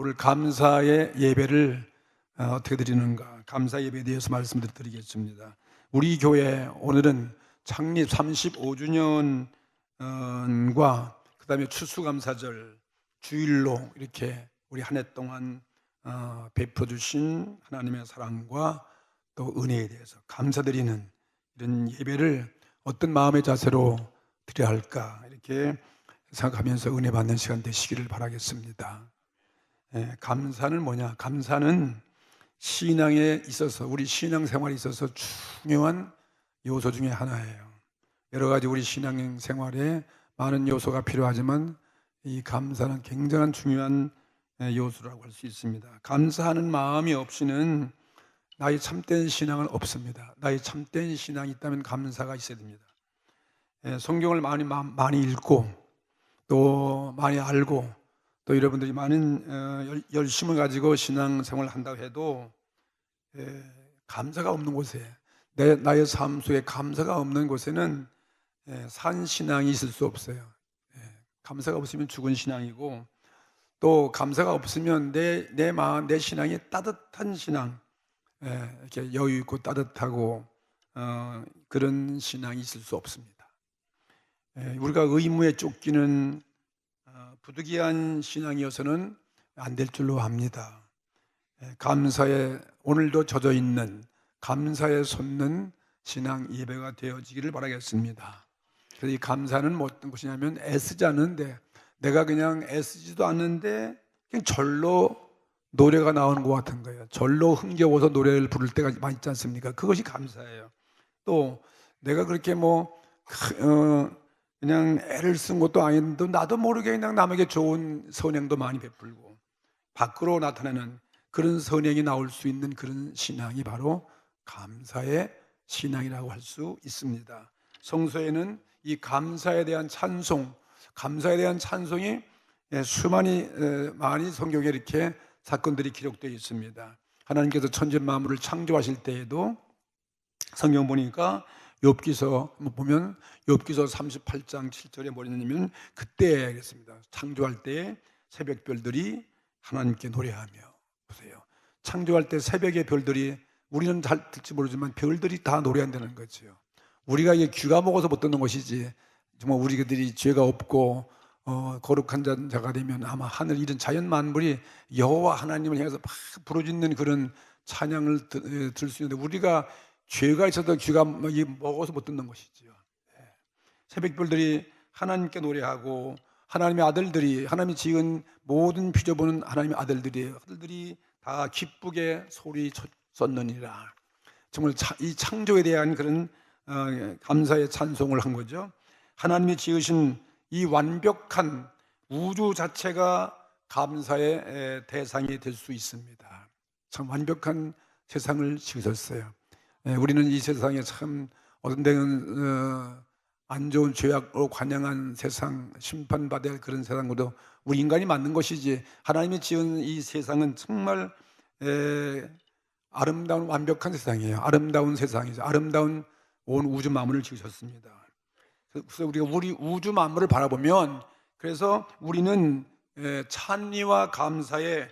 오늘 감사의 예배를 어떻게 드리는가, 감사 예배에 대해서 말씀을 드리겠습니다. 우리 교회 오늘은 창립 35주년과 그 다음에 추수감사절, 주일로 이렇게 우리 한 해 동안 베풀어주신 하나님의 사랑과 또 은혜에 대해서 감사드리는 이런 예배를 어떤 마음의 자세로 드려야 할까 이렇게 생각하면서 은혜 받는 시간 되시기를 바라겠습니다. 감사는 뭐냐? 감사는 신앙에 있어서, 우리 신앙생활에 있어서 중요한 요소 중에 하나예요. 여러 가지 우리 신앙생활에 많은 요소가 필요하지만 이 감사는 굉장한 중요한 요소라고 할 수 있습니다. 감사하는 마음이 없이는 나의 참된 신앙은 없습니다. 나의 참된 신앙이 있다면 감사가 있어야 됩니다. 성경을 많이 읽고 또 많이 알고 또 여러분들이 많은 열심을 가지고 신앙생활을 한다고 해도 감사가 없는 곳에, 나의 삶 속에 감사가 없는 곳에는 산 신앙이 있을 수 없어요. 감사가 없으면 죽은 신앙이고, 또 감사가 없으면 내 마음, 내 신앙이 따뜻한 신앙, 이렇게 여유 있고 따뜻하고 그런 신앙이 있을 수 없습니다. 우리가 의무에 쫓기는 부득이한 신앙이어서는 안 될 줄로 압니다. 감사에 오늘도 젖어 있는, 감사에 솟는 신앙 예배가 되어지기를 바라겠습니다. 그래서 이 감사는 뭐 어떤 것이냐면 애쓰지 않는데, 내가 그냥 애쓰지도 않는데 그냥 절로 노래가 나오는 것 같은 거예요. 절로 흥겨워서 노래를 부를 때가 많이 있지 않습니까? 그것이 감사예요. 또 내가 그렇게 그냥 애를 쓴 것도 아닌데 나도 모르게 그냥 남에게 좋은 선행도 많이 베풀고 밖으로 나타내는 그런 선행이 나올 수 있는 그런 신앙이 바로 감사의 신앙이라고 할 수 있습니다. 성서에는 이 감사에 대한 찬송, 감사에 대한 찬송이 많이 성경에 이렇게 사건들이 기록되어 있습니다. 하나님께서 천지 만물을 창조하실 때에도 성경 보니까 욥기서 보면 욥기서 38장 7절에 뭐냐면 그때 그랬습니다. 창조할 때 새벽별들이 하나님께 노래하며, 보세요. 창조할 때 새벽의 별들이, 우리는 잘 듣지 모르지만 별들이 다 노래한다는 거죠. 우리가 이게 귀가 먹어서 못 듣는 것이지, 정말 우리들이 죄가 없고 거룩한 자가 되면 아마 하늘 이런 자연 만물이 여호와 하나님을 향해서 막 부르짖는 그런 찬양을 들을 수 있는데, 우리가 죄가 있어도 귀가 먹어서 못 듣는 것이지요. 새벽별들이 하나님께 노래하고, 하나님의 아들들이, 하나님이 지은 모든 피조물은 하나님의 아들들이에요. 아들들이 다 기쁘게 소리 쳤느니라. 정말 이 창조에 대한 그런 감사의 찬송을 한 거죠. 하나님이 지으신 이 완벽한 우주 자체가 감사의 대상이 될 수 있습니다. 참 완벽한 세상을 지으셨어요. 우리는 이 세상에 참 어떤 데는 안 좋은 죄악으로 관영한 세상, 심판받아야 할 그런 세상으로도 우리 인간이 만든 것이지, 하나님이 지은 이 세상은 정말 아름다운 완벽한 세상이에요. 아름다운 세상이죠. 아름다운 온 우주 만물을 지으셨습니다. 그래서 우리가 우리 우주 만물을 바라보면, 그래서 우리는 찬미와 감사의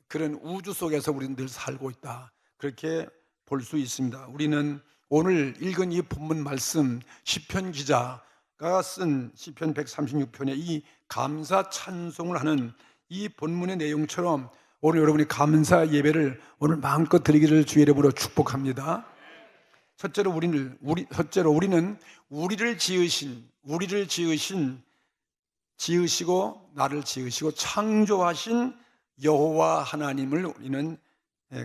그런 우주 속에서 우리는 늘 살고 있다, 그렇게 볼 수 있습니다. 우리는 오늘 읽은 이 본문 말씀, 시편 기자가 쓴 시편 136편의 이 감사 찬송을 하는 이 본문의 내용처럼 오늘 여러분이 감사 예배를 오늘 마음껏 드리기를 주의 이름으로 축복합니다. 첫째로 우리는 우리를 지으시고 나를 지으시고 창조하신 여호와 하나님을 우리는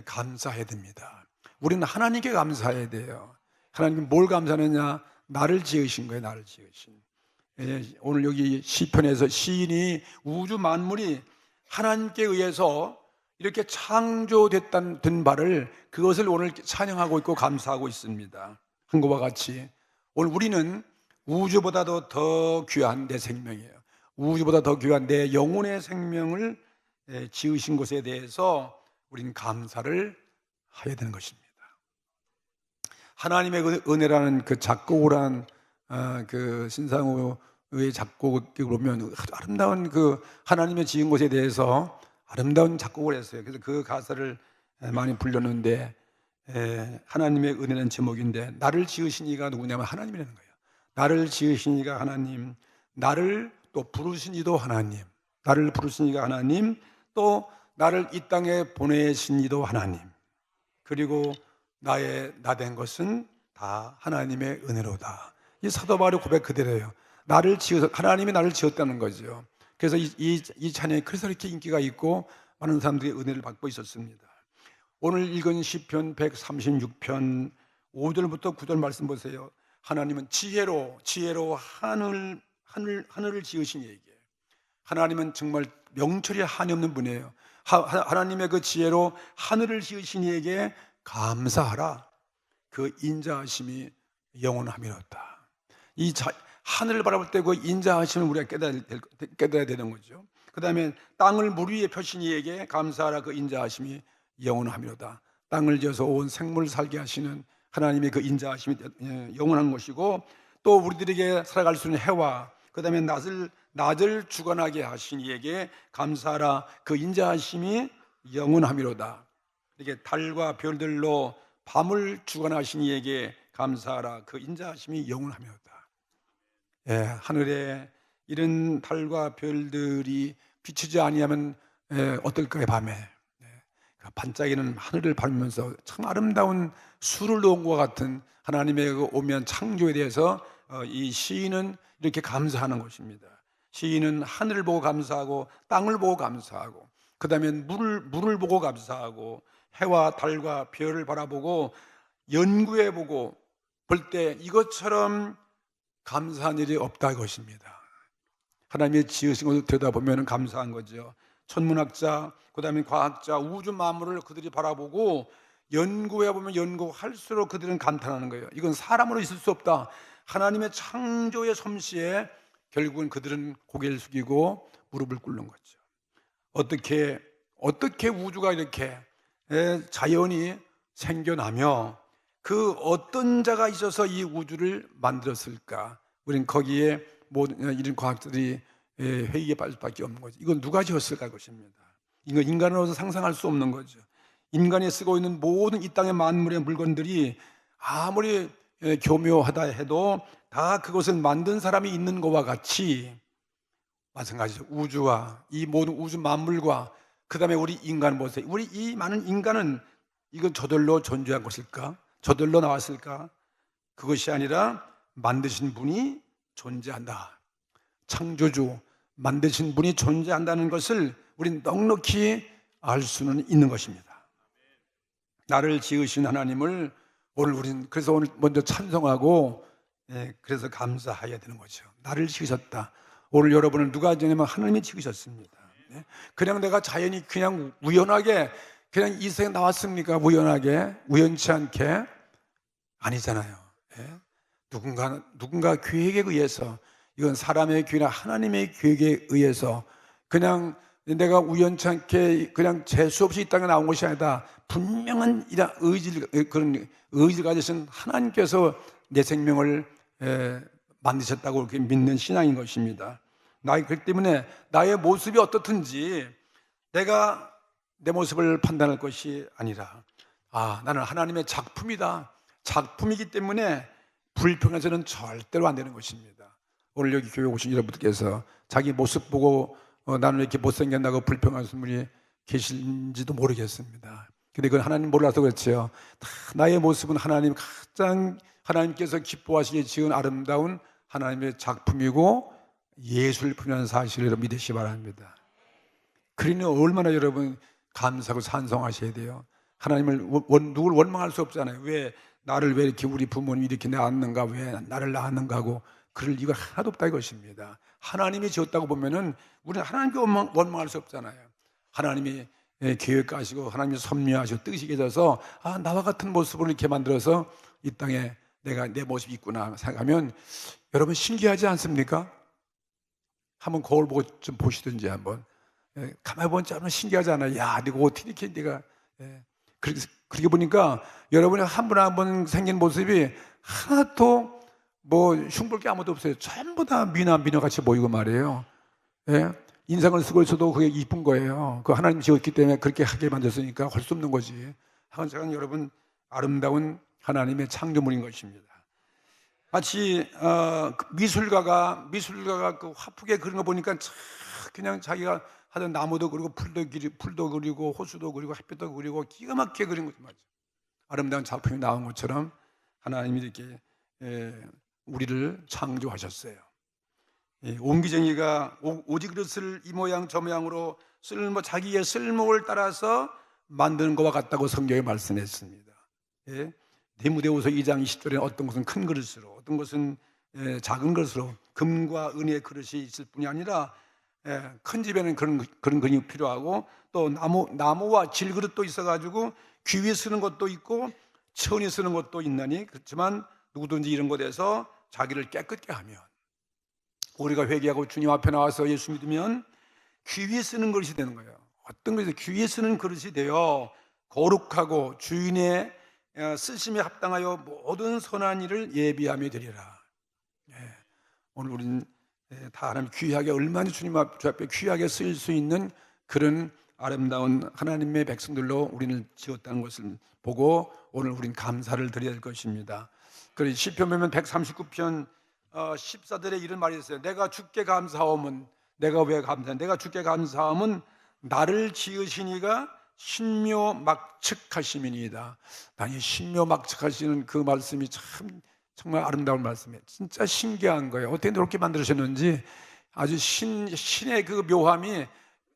감사해야 됩니다. 우리는 하나님께 감사해야 돼요. 하나님 뭘 감사하느냐? 나를 지으신 거예요. 나를 지으신. 오늘 여기 시편에서 시인이 우주 만물이 하나님께 의해서 이렇게 창조됐다는 바를, 그것을 오늘 찬양하고 있고 감사하고 있습니다. 한 것과 같이 오늘 우리는 우주보다도 더 귀한 내 생명이에요. 우주보다 더 귀한 내 영혼의 생명을 지으신 것에 대해서 우리는 감사를 해야 되는 것입니다. 하나님의 은혜라는 그 작곡을 한 그 신상우의 작곡을 보면 아름다운 그 하나님의 지은 것에 대해서 아름다운 작곡을 했어요. 그래서 그 가사를 많이 불렀는데, 하나님의 은혜는 제목인데, 나를 지으신 이가 누구냐면 하나님이라는 거예요. 나를 지으신 이가 하나님, 나를 또 부르신 이도 하나님, 나를 부르신 이가 하나님, 또 나를 이 땅에 보내신 이도 하나님, 그리고 나 된 것은 다 하나님의 은혜로다. 이 사도 바울의 고백 그대로예요. 하나님이 나를 지었다는 거죠. 그래서 이 찬양이 그래서 이렇게 인기가 있고 많은 사람들이 은혜를 받고 있었습니다. 오늘 읽은 시편 136편 5절부터 9절 말씀 보세요. 하나님은 지혜로 하늘을 지으신 이에게, 하나님은 정말 명철이 한이 없는 분이에요. 하나님의 그 지혜로 하늘을 지으신 이에게 감사하라. 그 인자하심이 영원함이로다. 하늘을 바라볼 때 그 인자하심을 우리가 깨달아야 되는 거죠. 그 다음에 땅을 물 위에 펴신 이에게 감사하라. 그 인자하심이 영원함이로다. 땅을 지어서 온 생물을 살게 하시는 하나님의 그 인자하심이 영원한 것이고, 또 우리들에게 살아갈 수 있는 해와 그 다음에 낮을 주관하게 하신 이에게 감사하라. 그 인자하심이 영원함이로다. 이렇게 달과 별들로 밤을 주관하신 이에게 감사하라. 그 인자하심이 영원함이로다. 하늘에 이런 달과 별들이 비추지 아니하면 어떨까요? 밤에 반짝이는 하늘을 밟으면서 참 아름다운 술을 놓은 것 같은 하나님의 그 오묘한 창조에 대해서 이 시인은 이렇게 감사하는 것입니다. 시인은 하늘을 보고 감사하고 땅을 보고 감사하고 그 다음에 물을 보고 감사하고 해와 달과 별을 바라보고 연구해보고 볼 때 이것처럼 감사한 일이 없다 이것입니다. 하나님의 지으신 것을 들여다보면 감사한 거죠. 천문학자, 그 다음에 과학자, 우주 만물을 그들이 바라보고 연구해보면 연구할수록 그들은 감탄하는 거예요. 이건 사람으로 있을 수 없다. 하나님의 창조의 솜씨에 결국은 그들은 고개를 숙이고 무릎을 꿇는 거죠. 어떻게 우주가 이렇게 자연이 생겨나며 그 어떤 자가 있어서 이 우주를 만들었을까? 우리는 거기에 모든 이런 과학들이 회의에 빠질 수밖에 없는 거죠. 이건 누가 지었을까 것입니다. 이건 인간으로서 상상할 수 없는 거죠. 인간이 쓰고 있는 모든 이 땅의 만물의 물건들이 아무리 교묘하다 해도 다 그것을 만든 사람이 있는 것과 같이 마찬가지죠. 우주와 이 모든 우주 만물과 그 다음에 우리 인간 보세요. 우리 이 많은 인간은 이건 저절로 존재한 것일까? 저절로 나왔을까? 그것이 아니라 만드신 분이 존재한다. 창조주, 만드신 분이 존재한다는 것을 우린 넉넉히 알 수는 있는 것입니다. 나를 지으신 하나님을 그래서 오늘 먼저 찬송하고 그래서 감사해야 되는 거죠. 나를 지으셨다. 오늘 여러분을 누가 지냐면 하나님이 지으셨습니다. 그냥 내가 자연히 그냥 우연하게 그냥 이 세상에 나왔습니까? 우연하게, 우연치 않게? 아니잖아요. 누군가 계획에 의해서, 이건 사람의 계획이나 하나님의 계획에 의해서 그냥 내가 우연치 않게 그냥 재수 없이 이 땅에 나온 것이 아니다. 분명한 이런 그런 의지를 가지신 하나님께서 내 생명을 만드셨다고 그렇게 믿는 신앙인 것입니다. 그렇기 때문에 나의 모습이 어떻든지 내가 내 모습을 판단할 것이 아니라 나는 하나님의 작품이다. 작품이기 때문에 불평해서는 절대로 안 되는 것입니다. 오늘 여기 교회 오신 여러분들께서 자기 모습 보고 나는 이렇게 못생겼다고 불평하시는 분이 계신지도 모르겠습니다. 근데 그건 하나님 몰라서 그렇죠. 나의 모습은 하나님께서 기뻐하시기에 지은 아름다운 하나님의 작품이고 예술품이라는 사실을 믿으시기 바랍니다. 그러니 얼마나 여러분 감사하고 찬송하셔야 돼요. 하나님을 누굴 원망할 수 없잖아요. 나를 왜 이렇게 우리 부모님이 이렇게 낳았는가, 왜 나를 낳았는가 하고 그럴 이유가 하나도 없다 이것입니다. 하나님이 지었다고 보면은 우리는 하나님께 원망할 수 없잖아요. 하나님이 계획하시고 하나님이 섭리하시고 뜻이 계셔서 나와 같은 모습으로 이렇게 만들어서 이 땅에 내 모습이 있구나 생각하면 여러분 신기하지 않습니까? 한번 거울 보고 좀 보시든지 한번 가만히 보면 참 신기하지 않아요? 야, 네가 어떻게 이렇게 네가 그렇게 보니까 여러분이 한 분 한 분 생긴 모습이 하나도 흉볼 게 아무도 없어요. 전부 다 미나 같이 보이고 말이에요. 인상을 쓰고 있어도 그게 이쁜 거예요. 그 하나님 지었기 때문에 그렇게 하게 만들었으니까 할 수 없는 거지. 하건 여러분, 아름다운 하나님의 창조물인 것입니다. 마치 그 미술가가 그 화풍에 그린 거 보니까 참 그냥 자기가 하던 나무도 그리고 풀도 그리고 호수도 그리고 햇빛도 그리고 기가 막히게 그린 거죠. 맞죠? 아름다운 작품이 나온 것처럼 하나님이 이렇게 우리를 창조하셨어요. 옹기쟁이가 오지 그릇을 이 모양 저 모양으로 자기의 쓸모를 따라서 만드는 것과 같다고 성경에 말씀했습니다. 디모데후서 2장 20절에 어떤 것은 큰 그릇으로, 어떤 것은 작은 그릇으로, 금과 은의 그릇이 있을 뿐이 아니라 큰 집에는 그런 그릇이 필요하고, 또 나무와 질그릇도 있어가지고 귀에 쓰는 것도 있고 천이 쓰는 것도 있나니, 그렇지만 누구든지 이런 것에서 자기를 깨끗게 하면, 우리가 회개하고 주님 앞에 나와서 예수 믿으면 귀에 쓰는 그릇이 되는 거예요. 어떤 것이 귀에 쓰는 그릇이 되어 거룩하고 주인의 쓰심에 합당하여 모든 선한 일을 예비하며 되리라. 오늘 우리는 다 하나님 귀하게, 얼마나 주님 앞에 귀하게 쓰일 수 있는 그런 아름다운 하나님의 백성들로 우리는 지었다는 것을 보고 오늘 우리는 감사를 드려야 할 것입니다. 그래서 시편 보면 139편 14절에 이런 말이 있어요. 내가 주께 감사함은, 내가 왜 감사해? 내가 주께 감사함은 나를 지으시니가 신묘막측하심이니이다. 아니, 신묘막측하시는 그 말씀이 정말 아름다운 말씀이에요. 진짜 신기한 거예요. 어떻게 그렇게 만드셨는지 아주 신의 그 묘함이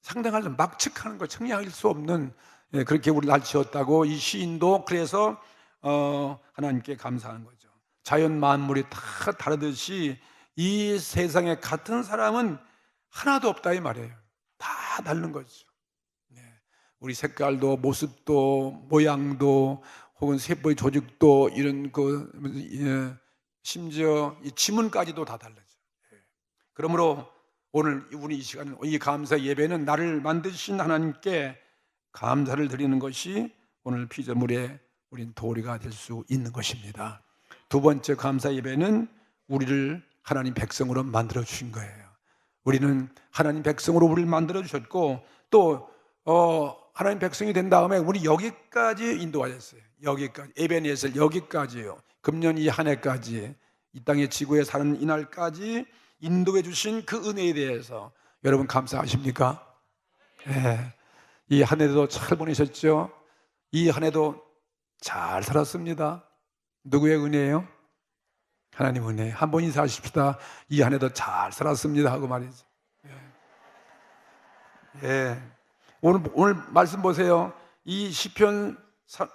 상당하죠. 막측하는 거, 청량할 수 없는, 그렇게 우리 날 지었다고 이 시인도 그래서 하나님께 감사하는 거죠. 자연 만물이 다 다르듯이 이 세상에 같은 사람은 하나도 없다 이 말이에요. 다 다른 거죠. 우리 색깔도 모습도 모양도 혹은 세포의 조직도 이런 심지어 이 지문까지도 다 달라져. 그러므로 오늘 우리 이 시간, 이 감사 예배는 나를 만드신 하나님께 감사를 드리는 것이 오늘 피조물의 우린 도리가 될 수 있는 것입니다. 두 번째 감사 예배는 우리를 하나님 백성으로 만들어 주신 거예요. 우리는 하나님 백성으로 우리를 만들어 주셨고, 또 하나님 백성이 된 다음에 우리 여기까지 인도하셨어요. 여기까지, 에베네셀 여기까지요. 금년 이 한 해까지, 이 땅의 지구에 사는 이날까지 인도해 주신 그 은혜에 대해서 여러분 감사하십니까? 네. 이 한 해도 잘 보내셨죠? 이 한 해도 잘 살았습니다. 누구의 은혜예요? 하나님 은혜. 한번 인사하십시다. 이 한 해도 잘 살았습니다 하고 말이죠. 오늘 말씀 보세요. 이 시편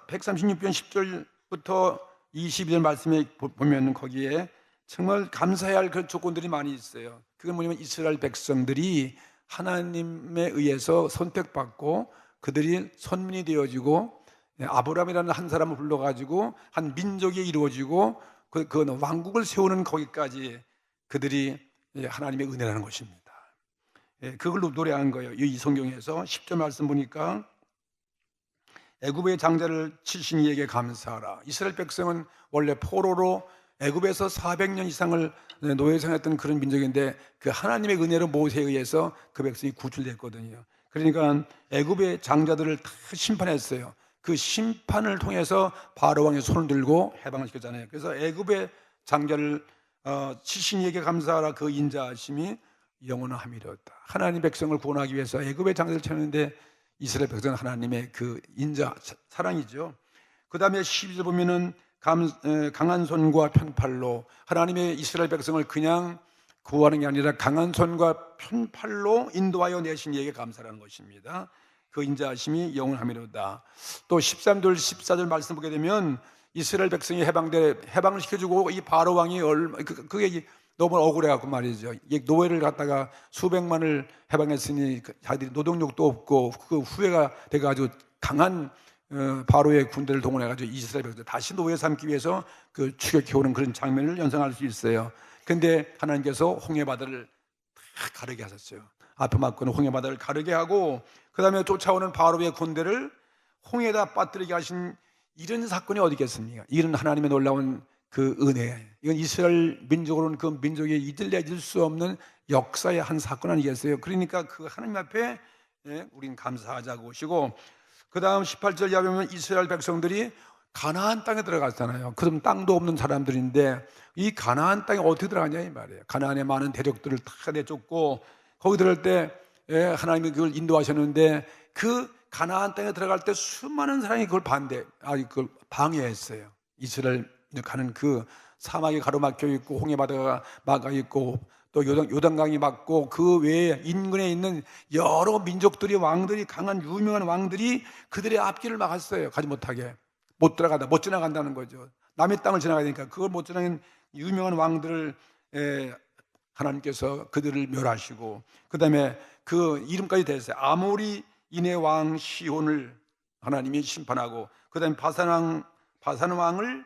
136편 10절부터 22절 말씀에 보면 거기에 정말 감사해야 할 그런 조건들이 많이 있어요. 그건 뭐냐면 이스라엘 백성들이 하나님에 의해서 선택받고 그들이 선민이 되어지고, 아브라함이라는 한 사람을 불러가지고 한 민족이 이루어지고 그 왕국을 세우는 거기까지 그들이 하나님의 은혜라는 것입니다. 그걸로 노래한 거예요. 이 성경에서 10절 말씀 보니까 애굽의 장자를 치신 이에게 감사하라. 이스라엘 백성은 원래 포로로 애굽에서 400년 이상을 노예 생활했던 그런 민족인데, 그 하나님의 은혜로 모세에 의해서 그 백성이 구출됐거든요. 그러니까 애굽의 장자들을 다 심판했어요. 그 심판을 통해서 바로 왕의 손을 들고 해방을 시켰잖아요. 그래서 애굽의 장자를 치신 이에게 감사하라. 그 인자하심이 영원함이로다. 하나님 백성을 구원하기 위해서 애굽의 장자를 쳤는데 이스라엘 백성은 하나님의 그 인자 사랑이죠. 그 다음에 12절 보면은 강한 손과 편팔로, 하나님의 이스라엘 백성을 그냥 구하는 게 아니라 강한 손과 편팔로 인도하여 내신 이에게 감사라는 것입니다. 그 인자하심이 영원함이로다. 또 13절 14절 말씀 보게 되면 이스라엘 백성이 해방을 시켜주고 이 바로 왕이 그게 너무 억울해갖고 말이죠. 노예를 갖다가 수백만을 해방했으니 자기들이 노동력도 없고 그 후회가 돼가지고 강한 바로의 군대를 동원해가지고 이스라엘 백성들 다시 노예 삼기 위해서 그 추격해오는 그런 장면을 연상할 수 있어요. 근데 하나님께서 홍해바다를 다 가르게 하셨어요. 앞에 막고는 홍해바다를 가르게 하고, 그 다음에 쫓아오는 바로의 군대를 홍해에다 빠뜨리게 하신 이런 사건이 어디 있겠습니까? 이런 하나님의 놀라운 그 은혜, 이건 이스라엘 민족으로는 그 민족이 잊을 수 없는 역사의 한 사건 아니겠어요? 그러니까 그 하나님 앞에 우린 감사하자고 오시고, 그 다음 18절 이하 보면 이스라엘 백성들이 가나안 땅에 들어갔잖아요. 그럼 땅도 없는 사람들인데 이 가나안 땅에 어떻게 들어가냐 이 말이에요. 가나안의 많은 대적들을 다 내쫓고 거기 들어갈 때 하나님이 그걸 인도하셨는데, 그 가나안 땅에 들어갈 때 수많은 사람이 그걸 그걸 방해했어요. 이스라엘 가는 그 사막이 가로막혀 있고 홍해바다가 막아 있고 또 요단강이 막고 그 외에 인근에 있는 여러 민족들이, 왕들이, 강한 유명한 왕들이 그들의 앞길을 막았어요. 가지 못하게, 못 지나간다는 거죠. 남의 땅을 지나가야 되니까 그걸 못 지나가는 유명한 왕들을 하나님께서 그들을 멸하시고, 그 다음에 그 이름까지 됐어요. 아모리 인의 왕 시온을 하나님이 심판하고, 그 다음에 바산 왕을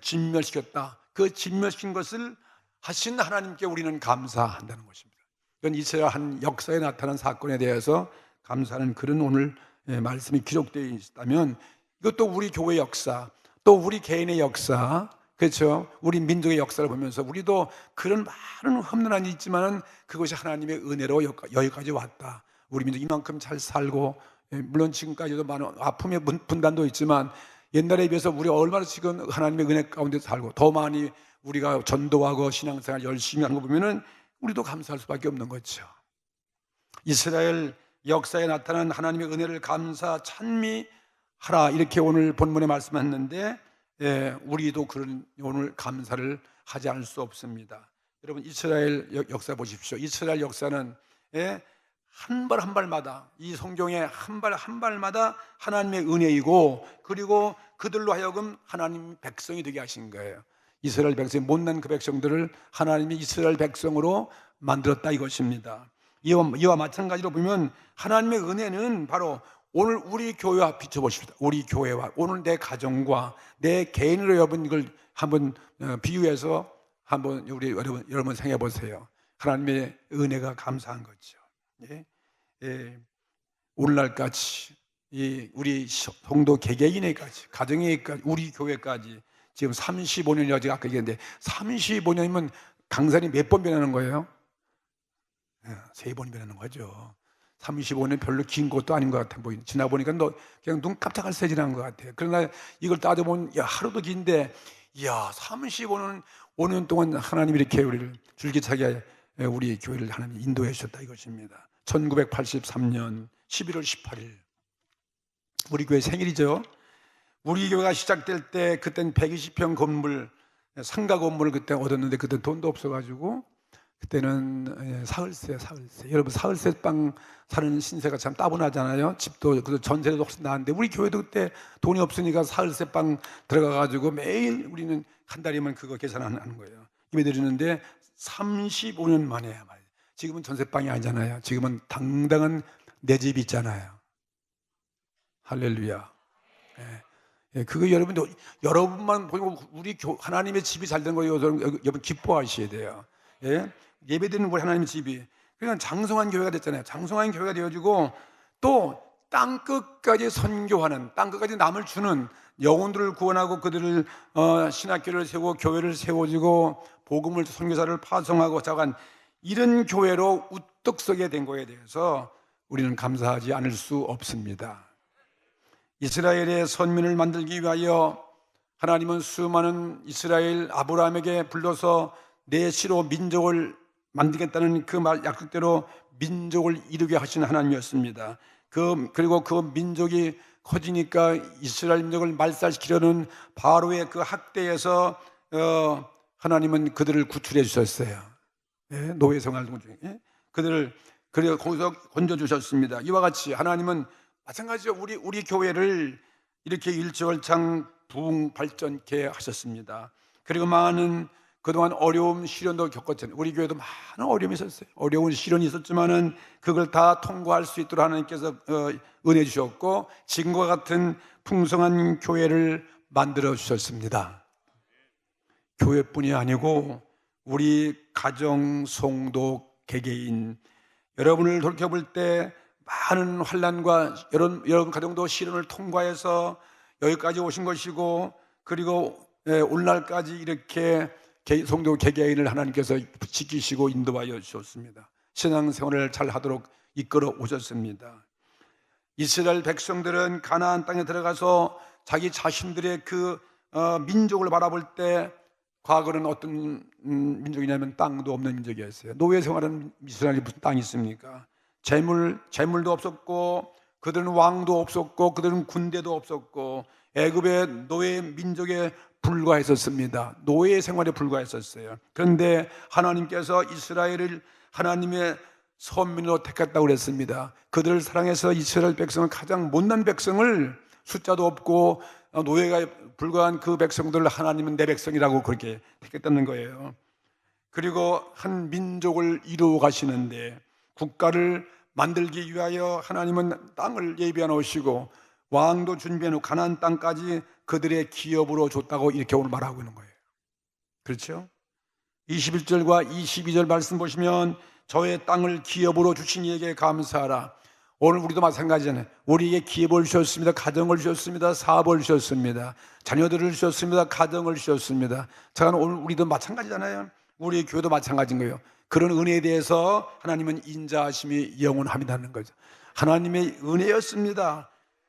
진멸시켰다. 그 진멸시킨 것을 하신 하나님께 우리는 감사한다는 것입니다. 이건 이스라엘 한 역사에 나타난 사건에 대해서 감사하는 그런 오늘 말씀이 기록되어 있다면, 이것도 우리 교회 역사, 또 우리 개인의 역사, 그렇죠? 우리 민족의 역사를 보면서 우리도 그런 많은 험난한 일이 있지만은 그것이 하나님의 은혜로 여기까지 왔다. 우리 민족 이만큼 잘 살고, 물론 지금까지도 많은 아픔의 분단도 있지만 옛날에 비해서 우리가 얼마나 지금 하나님의 은혜 가운데 살고 더 많이 우리가 전도하고 신앙생활 열심히 하는 거 보면은 우리도 감사할 수밖에 없는 거죠. 이스라엘 역사에 나타난 하나님의 은혜를 감사 찬미하라, 이렇게 오늘 본문에 말씀했는데, 우리도 그런 오늘 감사를 하지 않을 수 없습니다. 여러분, 이스라엘 역사 보십시오. 이스라엘 역사는 한 발 한 발마다, 이 성경의 한 발 한 발마다 하나님의 은혜이고, 그리고 그들로 하여금 하나님 백성이 되게 하신 거예요. 이스라엘 백성이, 못난 그 백성들을 하나님이 이스라엘 백성으로 만들었다 이것입니다. 이와 마찬가지로 보면 하나님의 은혜는 바로 오늘 우리 교회와 비춰보십시다. 우리 교회와 오늘 내 가정과 내 개인으로 여러분 이걸 한번 비유해서 한번 우리 여러분 생각해 보세요. 하나님의 은혜가 감사한 거죠. 오늘날까지 우리 성도 개개인에까지, 가정에까지, 우리 교회까지 지금 35년이 어제 아까 얘기했는데 35년이면 강산이 몇 번 변하는 거예요? 3번 변하는 거죠. 35년 별로 긴 것도 아닌 것 같아 보이는. 지나 보니까 그냥 눈 깜짝할 새 지난 것 같아요. 그러나 이걸 따져보면 하루도 긴데, 5년 동안 하나님이 이렇게 우리를 줄기차게 우리 교회를 하나님이 인도해 주셨다 이것입니다. 1983년 11월 18일 우리 교회 생일이죠. 우리 교회가 시작될 때 그때는 120평 건물, 상가 건물을 그때 얻었는데 그때 돈도 없어가지고 그때는 사흘세. 여러분, 사흘세 빵 사는 신세가 참 따분하잖아요. 집도 그래서 전세도 훨씬 나은데 우리 교회도 그때 돈이 없으니까 사흘세 빵 들어가가지고 매일 우리는 한 달이면 그거 계산하는 거예요. 예배 드리는데 35년 만에 말이에요. 지금은 전세빵이 아니잖아요. 지금은 당당한 내 집이 있잖아요. 할렐루야. 그거 여러분만 보고 우리 하나님의 집이 잘 된 거예요. 여러분 기뻐하셔야 돼요. 예배드리는 우리 하나님의 집이, 그러니까 장성한 교회가 됐잖아요. 장성한 교회가 되어지고 또 땅끝까지 선교하는, 땅끝까지 남을 주는, 영혼들을 구원하고 그들을 신학교를 세우고 교회를 세워지고 복음을, 선교사를 파송하고 자간, 이런 교회로 우뚝 서게 된 거에 대해서 우리는 감사하지 않을 수 없습니다. 이스라엘의 선민을 만들기 위하여 하나님은 수많은 이스라엘 아브라함에게 불러서 내 시로 민족을 만들겠다는 그 말 약속대로 민족을 이루게 하신 하나님이었습니다. 그리고 그 민족이 커지니까 이스라엘 민족을 말살시키려는 바로의 그 학대에서 하나님은 그들을 구출해 주셨어요. 노예 생활 중에 그들을 그리고 거기서 건져 주셨습니다. 이와 같이 하나님은 마찬가지로 우리 교회를 이렇게 일정월장 부흥 발전케 하셨습니다. 그리고 많은 그동안 어려움, 시련도 겪었잖아요. 우리 교회도 많은 어려움이 있었어요. 어려운 시련이 있었지만은 그걸 다 통과할 수 있도록 하나님께서 은혜 주셨고 지금과 같은 풍성한 교회를 만들어 주셨습니다. 교회뿐이 아니고 우리 가정, 성도, 개개인, 여러분을 돌이켜볼 때 많은 환난과 여러분 가정도 시련을 통과해서 여기까지 오신 것이고, 그리고 오늘날까지 이렇게 성도 개개인을 하나님께서 지키시고 인도하여 주셨습니다. 신앙생활을 잘 하도록 이끌어 오셨습니다. 이스라엘 백성들은 가나안 땅에 들어가서 자기 자신들의 그 민족을 바라볼 때 과거는 어떤 민족이냐면 땅도 없는 민족이었어요. 노예 생활은 이스라엘이 무슨 땅이 있습니까? 재물도 없었고, 그들은 왕도 없었고, 그들은 군대도 없었고, 애굽의 노예 민족에 불과했었습니다. 노예 생활에 불과했었어요. 그런데 하나님께서 이스라엘을 하나님의 선민으로 택했다고 그랬습니다. 그들을 사랑해서 이스라엘 백성은 가장 못난 백성을, 숫자도 없고 노예가 불과한 그 백성들을 하나님은 내 백성이라고 그렇게 택했다는 거예요. 그리고 한 민족을 이루어 가시는데 국가를 만들기 위하여 하나님은 땅을 예비해 놓으시고 왕도 준비해 놓고 가나안 땅까지 그들의 기업으로 줬다고 이렇게 오늘 말하고 있는 거예요. 그렇죠? 21절과 22절 말씀 보시면 저의 땅을 기업으로 주신 이에게 감사하라. 오늘 우리도 마찬가지잖아요. 우리에게 기업을 주셨습니다. 가정을 주셨습니다. 사업을 주셨습니다. 자녀들을 주셨습니다. 가정을 주셨습니다. 자, 오늘 우리도 마찬가지잖아요. 우리 교회도 마찬가지인 거예요. 그런 은혜에 대해서 하나님은 인자하심이 영원합니다는 거죠. 하나님의 은혜였습니다.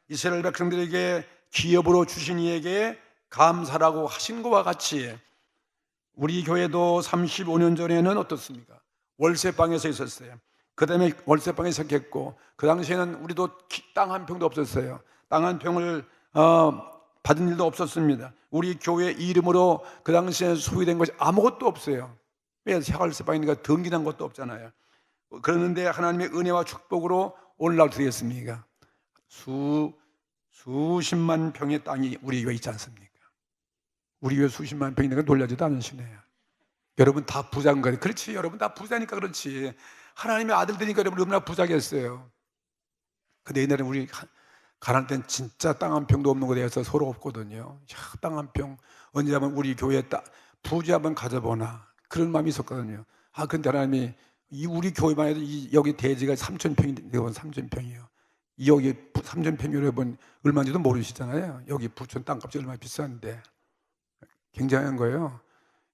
이스라엘 백성들에게 기업으로 주신 이에게 감사라고 하신 것과 같이 우리 교회도 35년 전에는 어떻습니까? 월세방에서 있었어요. 그 다음에 월세방에 있었겠고, 그 당시에는 우리도 땅 한 평도 없었어요. 땅 한 평을 받은 일도 없었습니다. 우리 교회 이름으로 그 당시에 소유된 것이 아무것도 없어요. 왜? 월세방이니까 등기난 것도 없잖아요. 그러는데 하나님의 은혜와 축복으로 오늘날 어떻게 됐습니까? 수십만 평의 땅이 우리 교회에 있지 않습니까? 우리 교회 수십만 평이니까 놀라지도 않으시네요. 여러분 다 부자인 거예요. 그렇지, 여러분 다 부자니까 그렇지. 하나님의 아들들이니까 여러분 얼마나 부자겠어요. 근데 옛날에 우리 가난할 땐 진짜 땅 한 평도 없는 곳에 대해서 서로 없거든요. 땅 한 평 언제 한번 우리 교회에 부지 한번 가져보나 그런 마음이 있었거든요. 근데 하나님이 우리 교회만 해도 여기 대지가 3,000평이 되고 3,000평이에요. 여기 3,000평이 여러분 얼마인지도 모르시잖아요. 여기 부천 땅값이 얼마나 비싼데 굉장한 거예요.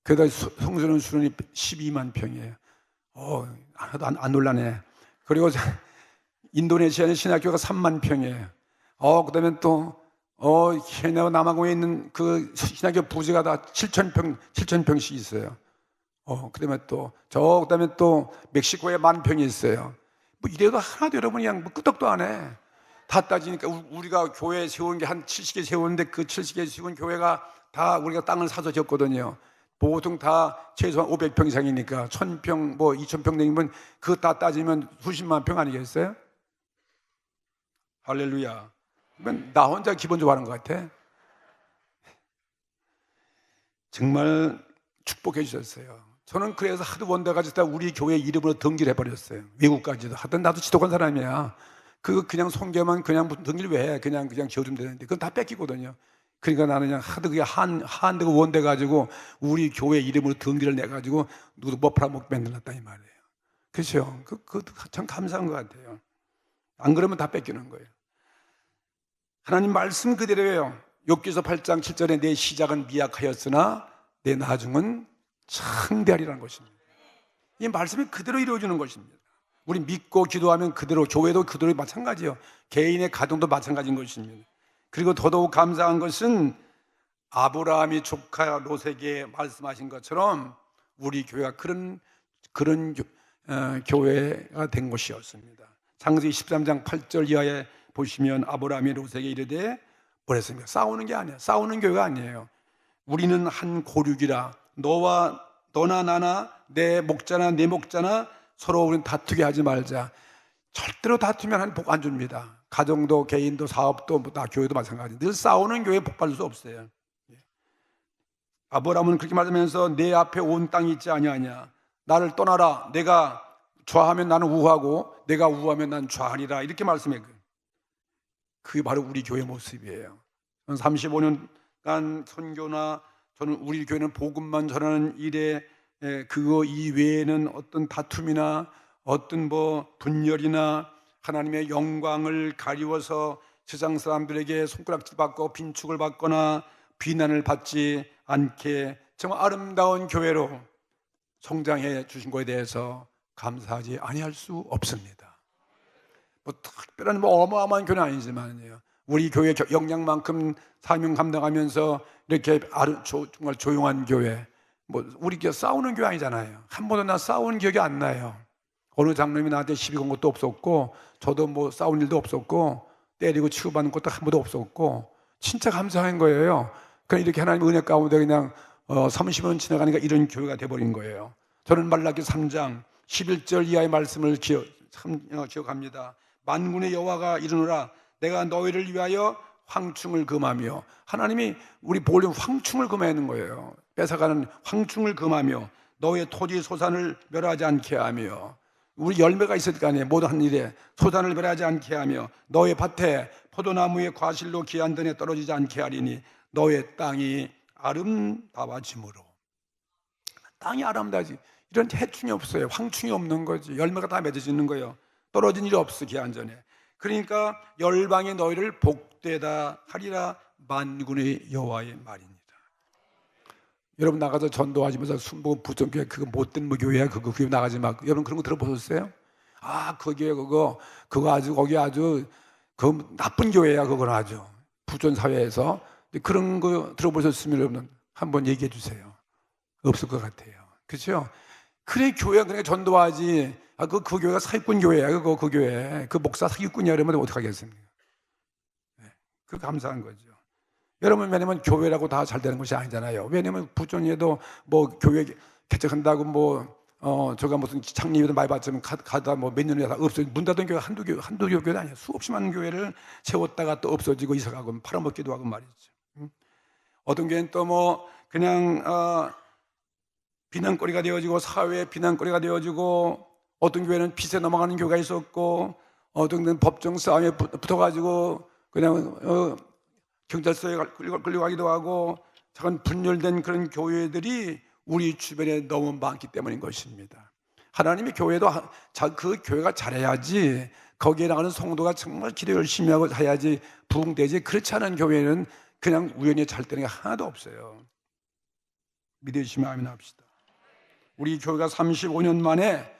게다가 성전은 수련이 12만 평이에요. 하나도 안 놀라네. 그리고 인도네시아는 신학교가 3만 평이에요. 그 다음에 또 케냐와 남아공에 있는 그 신학교 부지가 다 7,000평씩 있어요. 그 다음에 또 멕시코에 10,000평이 있어요. 뭐 이래도 하나도 여러분이 그냥 뭐 끄떡도 안 해. 다 따지니까 우리가 교회 세운 게 한 70개 세웠는데 그 70개 세운 교회가 다 우리가 땅을 사서 지었거든요. 보통 다 최소한 500평 이상이니까 1,000평, 2,000평 되면 그거 다 따지면 수십만 평 아니겠어요? 할렐루야. 나 혼자 기분 좋아하는 것 같아. 정말 축복해 주셨어요. 저는 그래서 하도 원대가지고 우리 교회 이름으로 등기를 해버렸어요. 외국까지도. 하여튼 나도 지독한 사람이야. 그냥 성교만 그냥 무슨 등기를 왜 해? 그냥 지어주면 되는데 그건 다 뺏기거든요. 그러니까 나는 그냥 하도 그게 한되고 원돼가지고 우리 교회 이름으로 등기를 내가지고 누구 뭐 팔아먹 만들었다 이 말이에요. 그렇죠? 그거 참 감사한 것 같아요. 안 그러면 다 뺏기는 거예요. 하나님 말씀 그대로예요. 욥기서 8장 7절에 내 시작은 미약하였으나 내 나중은 창대하리라는 것입니다. 이 말씀이 그대로 이루어지는 것입니다. 우리 믿고 기도하면 그대로, 교회도 그대로 마찬가지예요. 개인의 가정도 마찬가지인 것입니다. 그리고 더더욱 감사한 것은 아브라함이 조카 롯에게 말씀하신 것처럼 우리 교회가 그런 교회가 된 것이었습니다. 창세기 13장 8절 이하에 보시면 아브라함이 롯에게 이르되 뭐랬습니까? 싸우는 게 아니에요. 싸우는 교회가 아니에요. 우리는 한 고륙이라 너나 나나 내 목자나 내 목자나 서로 우리는 다투게 하지 말자. 절대로 다투면 하나님 복 안 줍니다. 가정도 개인도 사업도 다 교회도 마찬가지. 늘 싸우는 교회 복 받을 수 없어요. 아브라함은 그렇게 말하면서 내 앞에 온 땅이 있지 아니하냐. 나를 떠나라. 내가 좌하면 나는 우하고 내가 우하면 난 좌하리라. 이렇게 말씀해요. 그게 바로 우리 교회 모습이에요. 35년간 선교나 저는 우리 교회는 복음만 전하는 일에 그거 이외에는 어떤 다툼이나 어떤 분열이나 하나님의 영광을 가리워서 세상 사람들에게 손가락질 받고 빈축을 받거나 비난을 받지 않게 정말 아름다운 교회로 성장해 주신 것에 대해서 감사하지 아니할 수 없습니다. 뭐 특별한 어마어마한 교회는 아니지만요, 우리 교회 역량만큼 사명 감당하면서 이렇게 정말 조용한 교회, 뭐 우리 교회 싸우는 교회 아니잖아요. 한 번도 나 싸운 기억이 안 나요. 어느 장로님이 나한테 시비 건 것도 없었고, 저도 뭐 싸운 일도 없었고, 때리고 치고받는 것도 한 번도 없었고, 진짜 감사한 거예요. 그냥 이렇게 하나님 은혜 가운데 그냥 30년 지나가니까 이런 교회가 돼버린 거예요. 저는 말라기 3장 11절 이하의 말씀을 기억합니다. 만군의 여호와가 이르노라, 내가 너희를 위하여 황충을 금하며, 하나님이 우리 보려면 황충을 금하는 거예요. 뺏어가는 황충을 금하며 너의 토지 소산을 멸하지 않게 하며, 우리 열매가 있을 거 아니에요. 모든 한 일에 소산을 멸하지 않게 하며, 너의 밭에 포도나무의 과실로 기한 등에 떨어지지 않게 하리니 너의 땅이 아름다워짐으로. 땅이 아름다워지, 이런 해충이 없어요. 황충이 없는 거지. 열매가 다 맺어지는 거예요. 떨어진 일이 없어, 기한 전에. 그러니까 열방이 너희를 복되다 하리라, 만군의 여호와의 말입니다. 여러분 나가서 전도하시면서 순복음 부정교회 그거 못된 무교회야, 그거 교회 나가지 마. 여러분 그런 거 들어보셨어요? 아, 그 교회 그거 아주 거기 아주 그 나쁜 교회야, 그건 아주 부존 사회에서. 그런 거 들어보셨으면 여러분 한번 얘기해 주세요. 없을 것 같아요. 그렇죠? 그래, 교회가 그래 전도하지. 아, 그 교회가 사기꾼 교회야, 그 교회. 그 목사 사기꾼이야, 그러면 어떡하겠습니까? 네, 그 감사한 거죠. 여러분, 왜냐면 교회라고 다 잘 되는 것이 아니잖아요. 왜냐면 부존에도 뭐 교회 개척한다고 저가 무슨 창립에도 많이 봤지만 가다 뭐 몇 년에 다 없어지고, 문 닫은 교회 한두 교회도 아니에요. 수없이 많은 교회를 세웠다가 또 없어지고 이사가고 팔아먹기도 하고 말이죠. 어떤 교회는 또 뭐 그냥 비난거리가 되어지고, 사회의 비난거리가 되어지고, 어떤 교회는 빚에 넘어가는 교회가 있었고, 어떤 데는 법정 싸움에 붙어가지고 그냥 경찰서에 끌려가기도 하고, 작은 분열된 그런 교회들이 우리 주변에 너무 많기 때문인 것입니다. 하나님의 교회도 그 교회가 잘해야지, 거기에 나가는 성도가 정말 기도 열심히 하고 해야지 부흥되지, 그렇지 않은 교회는 그냥 우연히 잘 되는 게 하나도 없어요. 믿으시면 아멘 합시다. 우리 교회가 35년 만에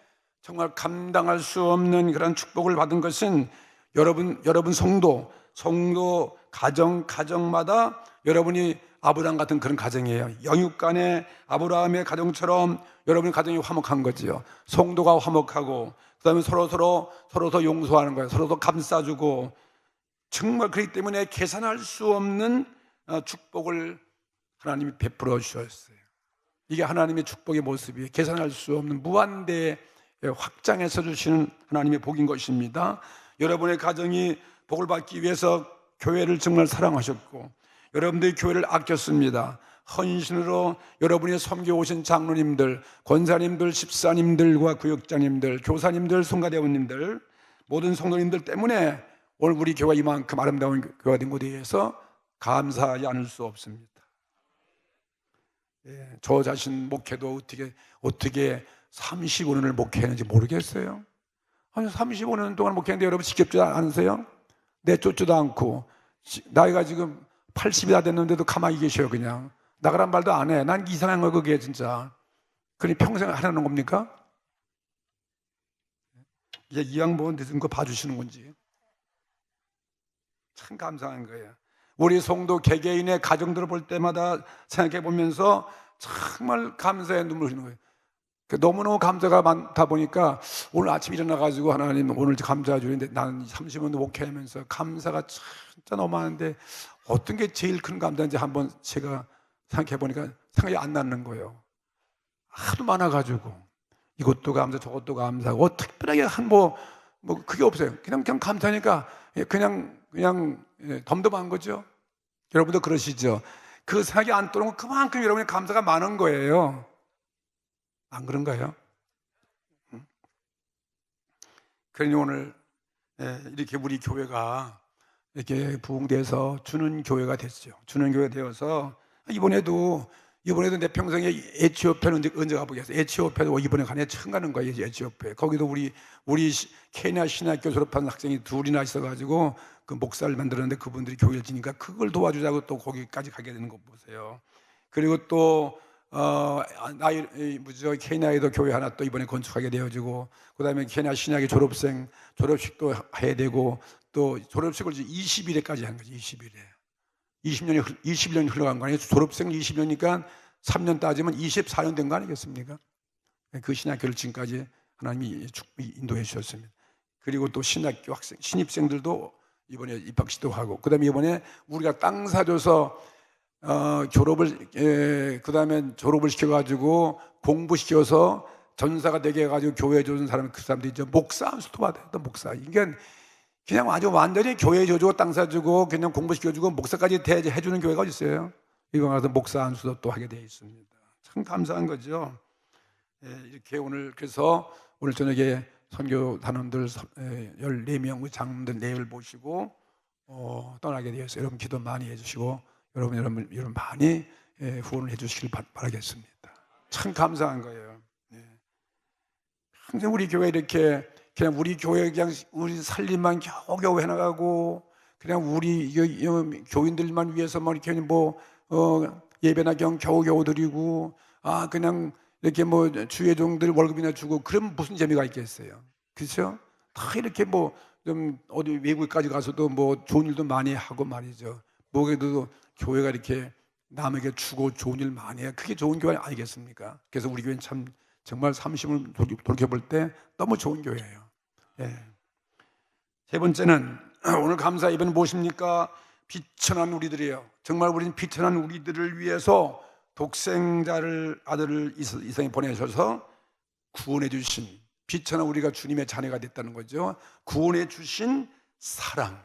정말 감당할 수 없는 그런 축복을 받은 것은 여러분 성도 가정마다 여러분이 아브라함 같은 그런 가정이에요. 영육간의 아브라함의 가정처럼 여러분의 가정이 화목한 거지요. 성도가 화목하고, 그다음에 서로 용서하는 거예요. 서로 감싸주고, 정말 그렇기 때문에 계산할 수 없는 축복을 하나님이 베풀어 주셨어요. 이게 하나님의 축복의 모습이에요. 계산할 수 없는 무한대의 확장해서 주시는 하나님의 복인 것입니다. 여러분의 가정이 복을 받기 위해서 교회를 정말 사랑하셨고, 여러분들이 교회를 아꼈습니다. 헌신으로 여러분이 섬겨오신 장로님들, 권사님들, 집사님들과 구역장님들, 교사님들, 성가대원님들, 모든 성도님들 때문에 오늘 우리 교회가 이만큼 아름다운 교회가 된 것에 대해서 감사하지 않을 수 없습니다. 저 자신 목회도 어떻게 35년을 목회했는지 모르겠어요. 아니, 35년 동안 목회했는데 여러분 지겹지 않으세요? 내쫓지도 않고, 나이가 지금 80이 다 됐는데도 가만히 계셔요. 그냥 나가란 말도 안 해. 난 이상한 거 그게 진짜. 그러니 평생 하라는 겁니까? 이제 이왕 뭐 늦은 거 봐주시는 건지 참 감사한 거예요. 우리 성도 개개인의 가정들을 볼 때마다 생각해 보면서 정말 감사의 눈물 흘리는 거예요. 너무너무 감사가 많다 보니까 오늘 아침 일어나가지고 하나님 오늘 감사 주는데, 나는 30년도 목회하면서 감사가 진짜 너무 많은데 어떤 게 제일 큰 감사인지 한번 제가 생각해 보니까 생각이 안 나는 거예요. 하도 많아가지고 이것도 감사 저것도 감사하고 특별하게 뭐 그게 없어요. 그냥 감사하니까 그냥 덤덤한 거죠. 여러분도 그러시죠? 그 생각이 안 떠오르면 그만큼 여러분의 감사가 많은 거예요. 안 그런가요? 그러니 오늘 이렇게 우리 교회가 이렇게 부흥돼서 주는 교회가 됐죠. 주는 교회가 되어서 이번에도 이번에도 내 평생에 에티오피아는 언제 가보겠어요? 에티오피아도 이번에 가네 처음 가는 거예요. 에티오피아. 거기도 우리 케냐 신학교 졸업한 학생이 둘이나 있어가지고 그 목사를 만들었는데 그분들이 교회를 지니까 그걸 도와주자고 또 거기까지 가게 되는 거 보세요. 그리고 또 케냐에도 교회 하나 또 이번에 건축하게 되어지고, 그 다음에 케냐 신학의 졸업생 졸업식도 해야 되고, 또 졸업식을 20일에까지 하는 거지. 21년이 흘러간 거 아니에요? 졸업생 20년이니까 3년 따지면 24년 된 거 아니겠습니까? 그 신학교를 지금까지 하나님이 인도해 주셨습니다. 그리고 또 신학교 학생, 신입생들도 이번에 입학식도 하고, 그 다음에 이번에 우리가 땅 사줘서 그 다음에 졸업을 시켜가지고 공부시켜서 전사가 되게 해가지고 교회 줘준 사람, 그 사람들이 이제 목사 안수도 받아요. 또 목사. 이게 그냥 아주 완전히 교회 줘주고 땅 사주고 그냥 공부시켜주고 목사까지 해주는 교회가 어디 있어요? 이거 가서 목사 안수도 또 하게 되어 있습니다. 참 감사한 거죠. 이렇게 오늘, 그래서 오늘 저녁에 선교 단원들 14명 우리 장로들 내일 모시고 떠나게 되었어요. 여러분 기도 많이 해주시고 여러분 많이 후원을 해주시길 바라겠습니다. 참 감사한 거예요. 항상 우리 교회 이렇게 그냥 우리 교회 그냥 우리 살림만 겨우겨우 해나가고, 그냥 우리 교인들만 위해서만 이렇게 예배나 겨우겨우 드리고, 그냥 이렇게 주의 종들 월급이나 주고, 그럼 무슨 재미가 있겠어요? 그렇죠? 다 이렇게 좀 어디 외국까지 가서도 좋은 일도 많이 하고 말이죠. 그래도 교회가 이렇게 남에게 주고 좋은 일 많이 해야 그게 좋은 교회 아니겠습니까? 그래서 우리 교회는 참 정말 삼심을 돌이켜볼 때 너무 좋은 교회예요. 세 번째는 오늘 감사 예배는 무엇입니까? 비천한 우리들이에요. 정말 우리는 비천한 우리들을 위해서 독생자를 아들을 이 세상에 보내셔서 구원해 주신, 비천한 우리가 주님의 자녀가 됐다는 거죠. 구원해 주신 사랑,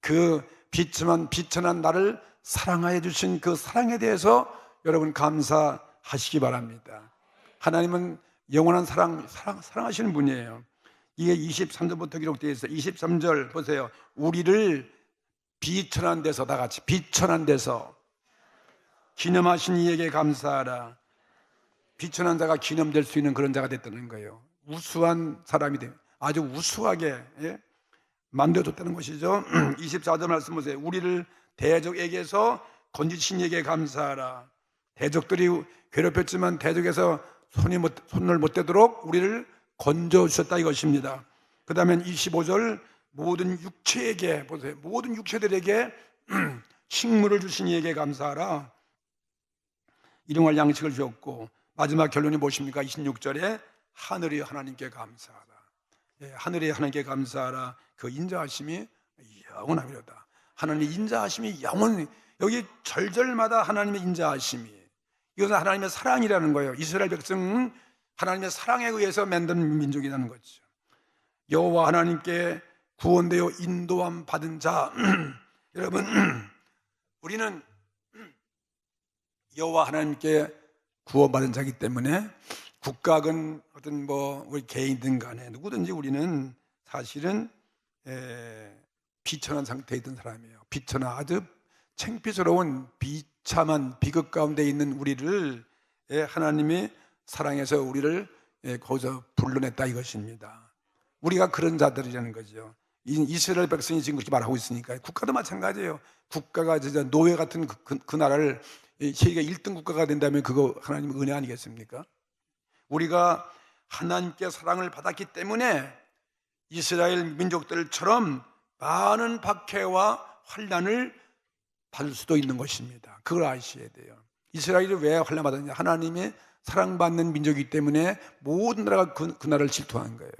그 비천한 나를 사랑하여 주신 그 사랑에 대해서 여러분 감사하시기 바랍니다. 하나님은 영원한 사랑하시는 분이에요. 이게 23절부터 기록되어 있어요. 23절 보세요. 우리를 비천한 데서, 다 같이 비천한 데서 기념하신 이에게 감사하라. 비천한 자가 기념될 수 있는 그런 자가 됐다는 거예요. 우수한 사람이 돼, 아주 우수하게 만들어줬다는 것이죠. 24절 말씀 보세요. 우리를 대적에게서 건지신 이에게 감사하라. 대적들이 괴롭혔지만 대적에서 손을 못 대도록 우리를 건져주셨다 이것입니다. 그 다음에 25절 모든 육체에게, 보세요, 모든 육체들에게 식물을 주신 이에게 감사하라. 일용할 양식을 주었고, 마지막 결론이 무엇입니까? 26절에 하늘이 하나님께 감사하라. 하늘이 하나님께 감사하라. 그 인자하심이 영원하리로다. 하나님의 인자하심이 여기 절절마다 하나님의 인자하심이, 이것은 하나님의 사랑이라는 거예요. 이스라엘 백성은 하나님의 사랑에 의해서 만든 민족이라는 거죠. 여호와 하나님께 구원되어 인도함 받은 자 여러분, 우리는 여호와 하나님께 구원받은 자이기 때문에 국가건 어떤 우리 개인든 간에 누구든지 우리는 사실은 비천한 상태에 있던 사람이에요. 비천한, 아주 창피스러운 비참한 비극 가운데 있는 우리를 하나님이 사랑해서 우리를 거기서 불러냈다 이것입니다. 우리가 그런 자들이라는 거죠. 이스라엘 백성이 지금 그렇게 말하고 있으니까 국가도 마찬가지예요. 국가가 진짜 노예 같은 그 나라를 세계 1등 국가가 된다면 그거 하나님의 은혜 아니겠습니까? 우리가 하나님께 사랑을 받았기 때문에 이스라엘 민족들처럼 많은 박해와 환난을 받을 수도 있는 것입니다. 그걸 아셔야 돼요. 이스라엘이 왜 환난 받았냐? 하나님의 사랑받는 민족이기 때문에 모든 나라가 그 나라를 질투한 거예요.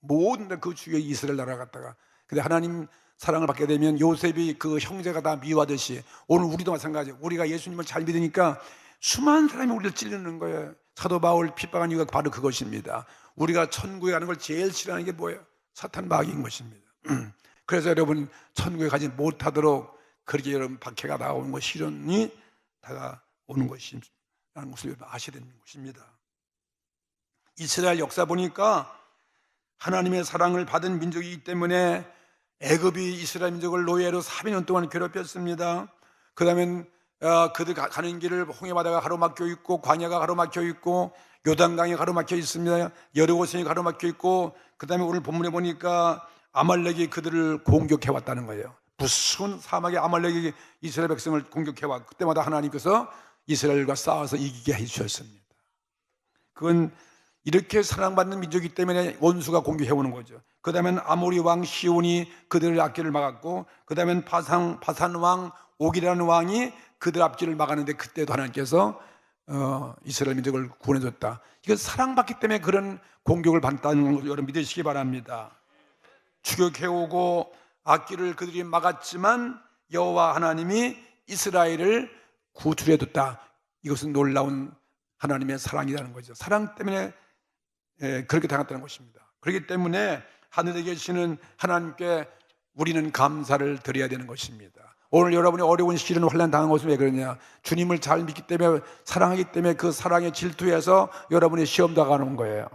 모든 나라, 그 주위에 이스라엘 나라 갔다가, 근데 하나님 사랑을 받게 되면 요셉이 그 형제가 다 미워하듯이 오늘 우리도 마찬가지예요. 우리가 예수님을 잘 믿으니까 수많은 사람이 우리를 찌르는 거예요. 사도 바울 핍박한 이유가 바로 그것입니다. 우리가 천국에 가는 걸 제일 싫어하는 게 뭐예요? 사탄 마귀인 것입니다. 그래서 여러분 천국에 가지 못하도록 그렇게 여러분 박해가 나오는 것, 시련이 다가오는 것이라는 것을 아셔야 되는 것입니다. 이스라엘 역사 보니까 하나님의 사랑을 받은 민족이기 때문에 애굽이 이스라엘 민족을 노예로 400년 동안 괴롭혔습니다. 그 다음에 그들 가는 길을 홍해바다가 가로막혀 있고 광야가 가로막혀 있고 요단강이 가로막혀 있습니다. 여리고성이 가로막혀 있고, 그 다음에 오늘 본문에 보니까 아말렉이 그들을 공격해 왔다는 거예요. 무슨 사막의 아말렉이 이스라엘 백성을 공격해 왔, 그때마다 하나님께서 이스라엘과 싸워서 이기게 해주셨습니다. 그건 이렇게 사랑받는 민족이기 때문에 원수가 공격해 오는 거죠. 그 다음엔 아모리 왕 시온이 그들의 앞길을 막았고, 그 다음엔 바산 왕 옥이라는 왕이 그들 앞길을 막았는데, 그때도 하나님께서 이스라엘 민족을 구원해줬다. 이건 사랑받기 때문에 그런 공격을 받다는 걸 여러분 믿으시기 바랍니다. 추격해오고 앞길을 그들이 막았지만 여호와 하나님이 이스라엘을 구출해줬다. 이것은 놀라운 하나님의 사랑이라는 거죠. 사랑 때문에 그렇게 당했다는 것입니다. 그렇기 때문에 하늘에 계시는 하나님께 우리는 감사를 드려야 되는 것입니다. 오늘 여러분이 어려운 시련 환난 당한 것은 왜 그러냐? 주님을 잘 믿기 때문에, 사랑하기 때문에 그 사랑에 질투해서 여러분이 시험 당하는 거예요.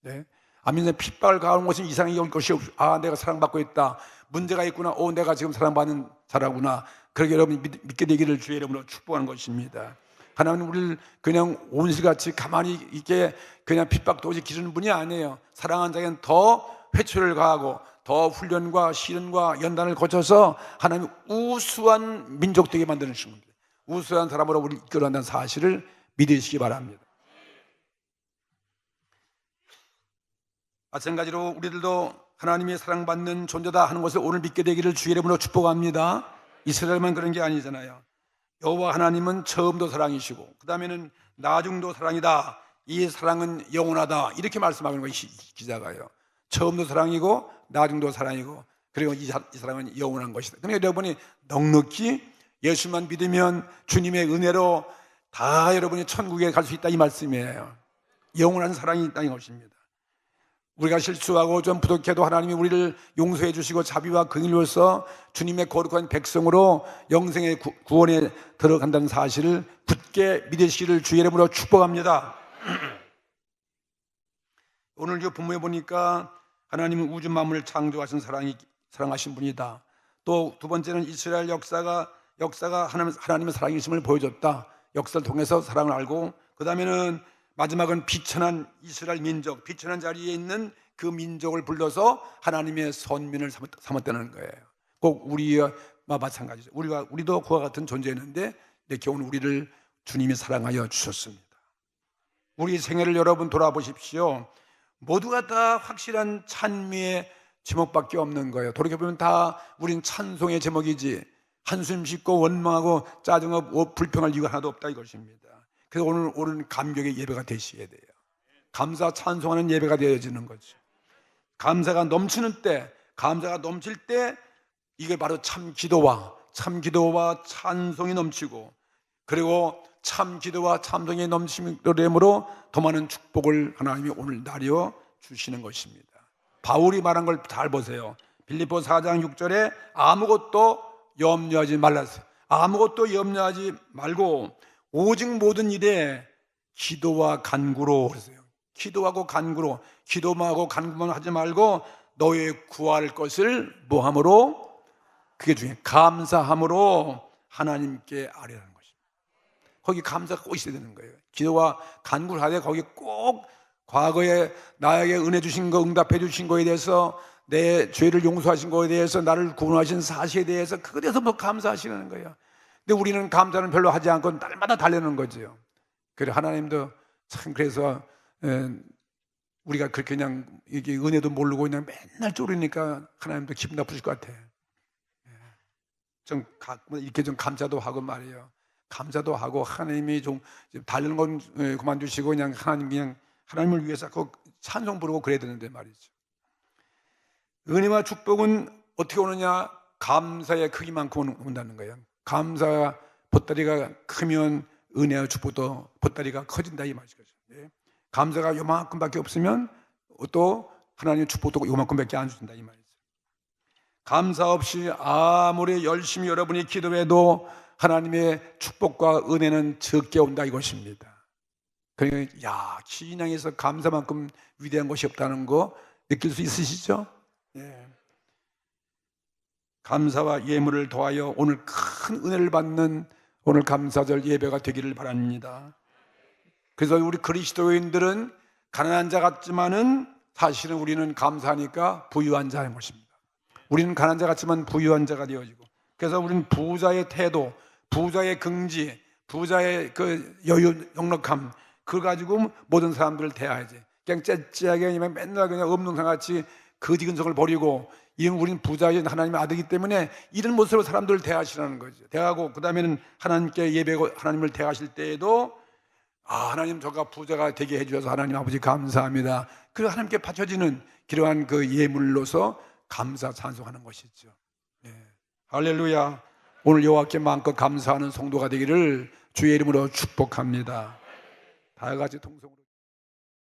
네? 안 믿는 핍박을 가하는 것은 이상이 올 것이 없어. 내가 사랑받고 있다, 문제가 있구나, 내가 지금 사랑받는 자라구나. 그렇게 여러분이 믿게 되기를 주의 이름으로 축복하는 것입니다. 하나님은 우리를 그냥 온실같이 가만히 있게 그냥 핍박 도저히 기르는 분이 아니에요. 사랑하는 자에게는 더 회초를 가하고 더 훈련과 시련과 연단을 거쳐서 하나님 우수한 민족 되게 만드는 것입니다. 우수한 사람으로 우리를 이끌어간다는 사실을 믿으시기 바랍니다. 마찬가지로 우리들도 하나님의 사랑받는 존재다 하는 것을 오늘 믿게 되기를 주의 이름으로 축복합니다. 이스라엘만 그런 게 아니잖아요. 여호와 하나님은 처음도 사랑이시고, 그 다음에는 나중도 사랑이다. 이 사랑은 영원하다. 이렇게 말씀하는 거예요, 기자가요. 처음도 사랑이고 나중도 사랑이고, 그리고 이 사랑은 영원한 것이다. 그러니까 여러분이 넉넉히 예수만 믿으면 주님의 은혜로 다 여러분이 천국에 갈 수 있다, 이 말씀이에요. 영원한 사랑이 있다는 것입니다. 우리가 실수하고 좀 부족해도 하나님이 우리를 용서해 주시고 자비와 긍휼로서 주님의 거룩한 백성으로 영생의 구원에 들어간다는 사실을 굳게 믿으시기를 주의 이름으로 축복합니다. 오늘 이 본문에 보니까 하나님은 우주 만물을 창조하신 사랑하신 분이다. 또 두 번째는 이스라엘 역사가 하나님의 사랑이심을 보여줬다. 역사를 통해서 사랑을 알고, 그 다음에는 마지막은 비천한 이스라엘 민족, 비천한 자리에 있는 그 민족을 불러서 하나님의 선민을 삼았다는 거예요. 꼭 우리와 마찬가지죠. 우리도 그와 같은 존재였는데 이렇게 오늘 우리를 주님이 사랑하여 주셨습니다. 우리 생애를 여러분 돌아보십시오. 모두가 다 확실한 찬미의 제목밖에 없는 거예요. 돌이켜보면 다 우린 찬송의 제목이지, 한숨 쉬고 원망하고 짜증하고 불평할 이유가 하나도 없다, 이것입니다. 그래서 오늘 감격의 예배가 되셔야 돼요. 감사 찬송하는 예배가 되어지는 거죠. 감사가 넘치는 때, 감사가 넘칠 때, 이게 바로 참 기도와 찬송이 넘치고, 그리고 참 기도와 찬송이 넘침으로 더 많은 축복을 하나님이 오늘 나려 주시는 것입니다. 바울이 말한 걸 잘 보세요. 빌립보 4장 6절에 아무것도 염려하지 말라세요. 아무것도 염려하지 말고 오직 모든 일에 기도와 간구로 그랬어요. 기도하고 간구로, 기도하고 간구만 하지 말고 너의 구할 것을 뭐함으로, 그게 중요해요. 감사함으로 하나님께 아뢰라는 것입니다. 거기 감사가 꼭 있어야 되는 거예요. 기도와 간구를 하되 거기 꼭 과거에 나에게 은혜 주신 거, 응답해 주신 거에 대해서, 내 죄를 용서하신 거에 대해서, 나를 구원하신 사실에 대해서, 그거에 대해서 뭐 감사하시는 거예요. 근데 우리는 감사는 별로 하지 않고 날마다 달려는 거죠. 그래서 하나님도 참, 그래서 우리가 그렇게 그냥 이게 은혜도 모르고 그냥 맨날 쪼르니까 하나님도 기분 나쁘실 것 같아. 좀 이렇게 좀 감사도 하고 말이에요. 감사도 하고 하나님이 좀 달리는 건 그만두시고 그냥 하나님을 위해서 꼭 찬송 부르고 그래야 되는데 말이죠. 은혜와 축복은 어떻게 오느냐? 감사의 크기만큼 온다는 거예요. 감사 보따리가 크면 은혜와 축복도 보따리가 커진다, 이 말이죠. 감사가 요만큼밖에 없으면 또 하나님의 축복도 요만큼밖에 안 주신다, 이 말이죠. 감사 없이 아무리 열심히 여러분이 기도해도 하나님의 축복과 은혜는 적게 온다, 이것입니다. 그러니까 신앙에서 감사만큼 위대한 것이 없다는 거 느낄 수 있으시죠? 예. 감사와 예물을 더하여 오늘 큰 은혜를 받는 오늘 감사절 예배가 되기를 바랍니다. 그래서 우리 그리스도인들은 가난한 자 같지만은 사실은 우리는 감사하니까 부유한 자인 것입니다. 우리는 가난한 자 같지만 부유한 자가 되어지고, 그래서 우리는 부자의 태도, 부자의 긍지, 부자의 그 여유, 넉넉함, 그걸 가지고 모든 사람들을 대해야지. 그냥 째째하게 맨날 그냥 없는 사람같이 거지 근성을 버리고, 우리는 부자의 하나님의 아들이기 때문에 이런 모습으로 사람들을 대하시라는 거죠. 대하고 그 다음에는 하나님께 예배하고 하나님을 대하실 때에도 하나님 저가 부자가 되게 해주셔서 하나님 아버지 감사합니다. 그 하나님께 바쳐지는 그러한 그 예물로서 감사 찬송하는 것이죠. 예. 할렐루야. 오늘 여호와께 마음껏 감사하는 성도가 되기를 주의 이름으로 축복합니다. 다 같이 통성으로